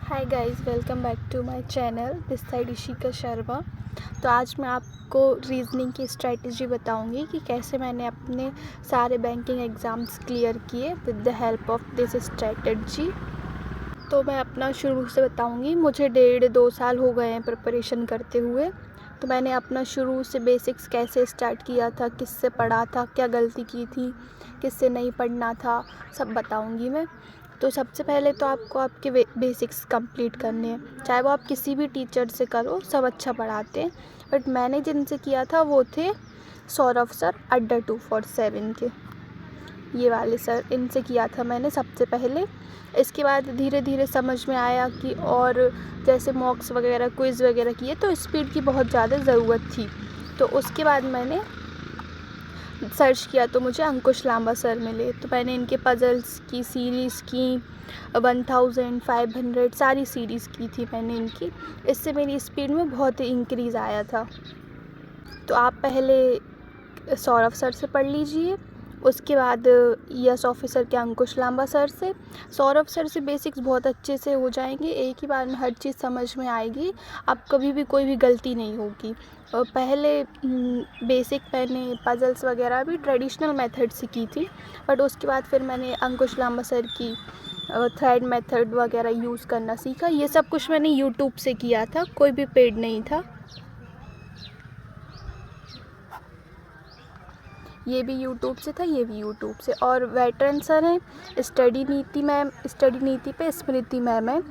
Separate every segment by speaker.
Speaker 1: Hi guys, welcome back to my channel. This side Ishika Sharma. तो आज मैं आपको रीजनिंग की स्ट्रेटजी बताऊंगी कि कैसे मैंने अपने सारे बैंकिंग एग्ज़ाम्स क्लियर किए with the help of this strategy. तो मैं अपना शुरू से बताऊंगी। मुझे 1.5-2 साल हो गए हैं प्रिपरेशन करते हुए। तो मैंने अपना शुरू से बेसिक्स कैसे स्टार्ट किया था, किससे पढ़ा था, क्या गलती की थी, किससे नहीं पढ़ना था, सब बताऊंगी मैं। तो सबसे पहले तो आपको आपके बेसिक्स कंप्लीट करने हैं, चाहे वो आप किसी भी टीचर से करो, सब अच्छा पढ़ाते हैं। बट मैंने जिनसे किया था वो थे सौरभ सर, अड्डा 247 के, ये वाले सर, इनसे किया था मैंने सबसे पहले। इसके बाद धीरे धीरे समझ में आया कि और जैसे मॉक्स वगैरह, क्विज़ वगैरह किए तो स्पीड की बहुत ज़्यादा ज़रूरत थी। तो उसके बाद मैंने सर्च किया तो मुझे अंकुश लांबा सर मिले। तो मैंने इनके पज़ल्स की सीरीज़ की, 1500 सारी सीरीज़ की थी मैंने इनकी। इससे मेरी स्पीड में बहुत ही इंक्रीज़ आया था। तो आप पहले सौरभ सर से पढ़ लीजिए, उसके बाद यस ऑफिसर के अंकुश लांबा सर से। सौरभ सर से बेसिक्स बहुत अच्छे से हो जाएंगे, एक ही बार में हर चीज़ समझ में आएगी, आप कभी भी कोई भी गलती नहीं होगी। और पहले बेसिक मैंने पज़ल्स वगैरह भी ट्रेडिशनल मेथड से की थी, बट उसके बाद फिर मैंने अंकुश लांबा सर की थ्रेड मेथड वगैरह यूज़ करना सीखा। ये सब कुछ मैंने यूट्यूब से किया था, कोई भी पेड नहीं था। ये भी यूट्यूब से था, ये भी यूट्यूब से। और वेटरन सर हैं स्टडी नीति मैम, स्टडी नीति पे स्मृति मैम है।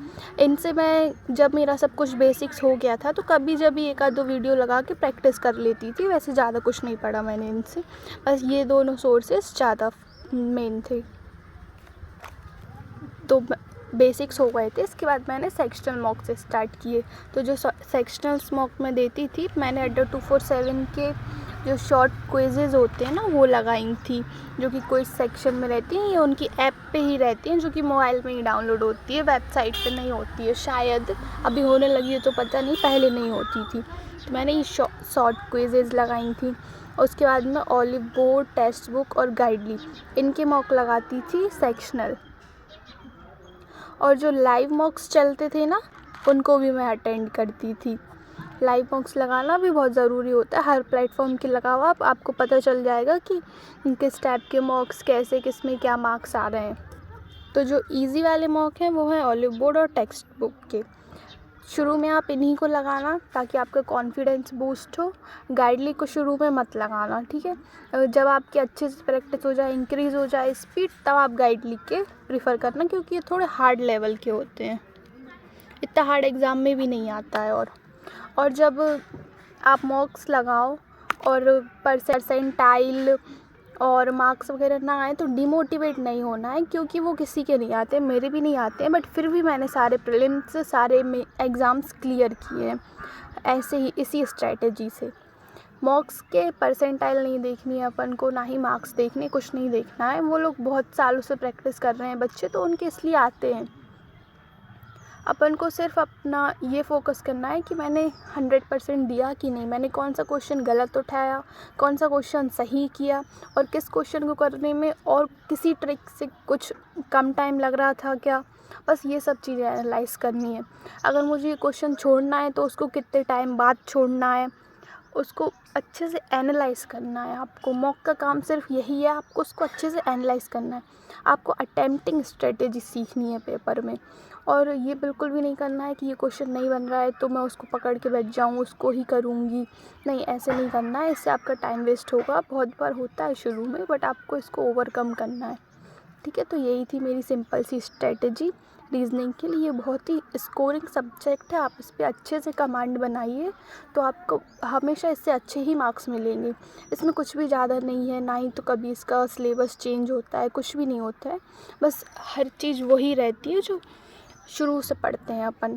Speaker 1: इनसे मैं जब मेरा सब कुछ बेसिक्स हो गया था तो कभी जब भी 1-2 वीडियो लगा के प्रैक्टिस कर लेती थी, वैसे ज़्यादा कुछ नहीं पढ़ा मैंने इनसे। बस ये दोनों सोर्सेस ज़्यादा मेन थे। तो बेसिक्स हो गए थे। इसके बाद मैंने सेक्शनल मॉक से स्टार्ट किए। तो जो सेक्शनल मॉक में देती थी, मैंने अड्डा 247 के जो शॉर्ट क्विजेज़ होते हैं ना, वो लगाई थी, जो कि क्विज सेक्शन में रहती हैं। ये उनकी ऐप पे ही रहती हैं, जो कि मोबाइल में ही डाउनलोड होती है, वेबसाइट पे नहीं होती है शायद। अभी होने लगी है तो पता नहीं, पहले नहीं होती थी। तो मैंने ये शॉर्ट क्विजेज़ लगाई थी। उसके बाद में ऑलिव बोर्ड, टेक्स्ट बुक और गाइडली, इनके मॉक लगाती थी सेक्शनल। और जो लाइव मॉक्स चलते थे ना, उनको भी मैं अटेंड करती थी। लाइव मॉक्स लगाना भी बहुत ज़रूरी होता है, हर प्लेटफॉर्म के लगाओ आप, आपको पता चल जाएगा कि किस टाइप के मॉक्स कैसे, किस में क्या मार्क्स आ रहे हैं। तो जो इजी वाले मॉक हैं वो हैं ऑलिव बोर्ड और टेक्स्ट बुक के। शुरू में आप इन्हीं को लगाना ताकि आपका कॉन्फिडेंस बूस्ट हो। गाइडली को शुरू में मत लगाना, ठीक है। जब आपकी अच्छे से प्रैक्टिस हो जाए, इंक्रीज़ हो जाए स्पीड, तब आप गाइडली के प्रीफर करना, क्योंकि ये थोड़े हार्ड लेवल के होते हैं, इतना हार्ड एग्ज़ाम में भी नहीं आता है। और जब आप मॉक्स लगाओ और परसेंटाइल और मार्क्स वगैरह ना आए तो डिमोटिवेट नहीं होना है, क्योंकि वो किसी के नहीं आते, मेरे भी नहीं आते हैं। बट फिर भी मैंने सारे प्रीलिम्स, सारे एग्ज़ाम्स क्लियर किए हैं ऐसे ही, इसी स्ट्रेटजी से। मॉक्स के परसेंटाइल नहीं देखनी है अपन को, ना ही मार्क्स देखने, कुछ नहीं देखना है। वो लोग बहुत सालों से प्रैक्टिस कर रहे हैं बच्चे, तो उनके इसलिए आते हैं। अपन को सिर्फ अपना ये फोकस करना है कि मैंने 100% दिया कि नहीं, मैंने कौन सा क्वेश्चन गलत उठाया, कौन सा क्वेश्चन सही किया, और किस क्वेश्चन को करने में और किसी ट्रिक से कुछ कम टाइम लग रहा था क्या। बस ये सब चीज़ें एनालाइज़ करनी है। अगर मुझे ये क्वेश्चन छोड़ना है तो उसको कितने टाइम बाद छोड़ना है, उसको अच्छे से एनालाइज़ करना है। आपको मॉक का काम सिर्फ यही है, आपको उसको अच्छे से एनालाइज़ करना है। आपको अटेम्प्टिंग स्ट्रेटेजी सीखनी है पेपर में। और ये बिल्कुल भी नहीं करना है कि ये क्वेश्चन नहीं बन रहा है तो मैं उसको पकड़ के बैठ जाऊँ, उसको ही करूँगी। नहीं, ऐसे नहीं करना है, इससे आपका टाइम वेस्ट होगा। बहुत बार होता है शुरू में, बट आपको इसको ओवरकम करना है, ठीक है। तो यही थी मेरी सिंपल सी स्ट्रेटजी रीजनिंग के लिए। बहुत ही स्कोरिंग सब्जेक्ट है, आप इस पर अच्छे से कमांड बनाइए तो आपको हमेशा इससे अच्छे ही मार्क्स मिलेंगे। इसमें कुछ भी ज़्यादा नहीं है, ना ही तो कभी इसका सिलेबस चेंज होता है, कुछ भी नहीं होता है। बस हर चीज़ वही रहती है जो शुरू से पढ़ते हैं अपन,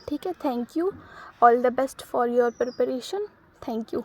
Speaker 1: ठीक है। Thank you, all the best for your preparation. Thank you.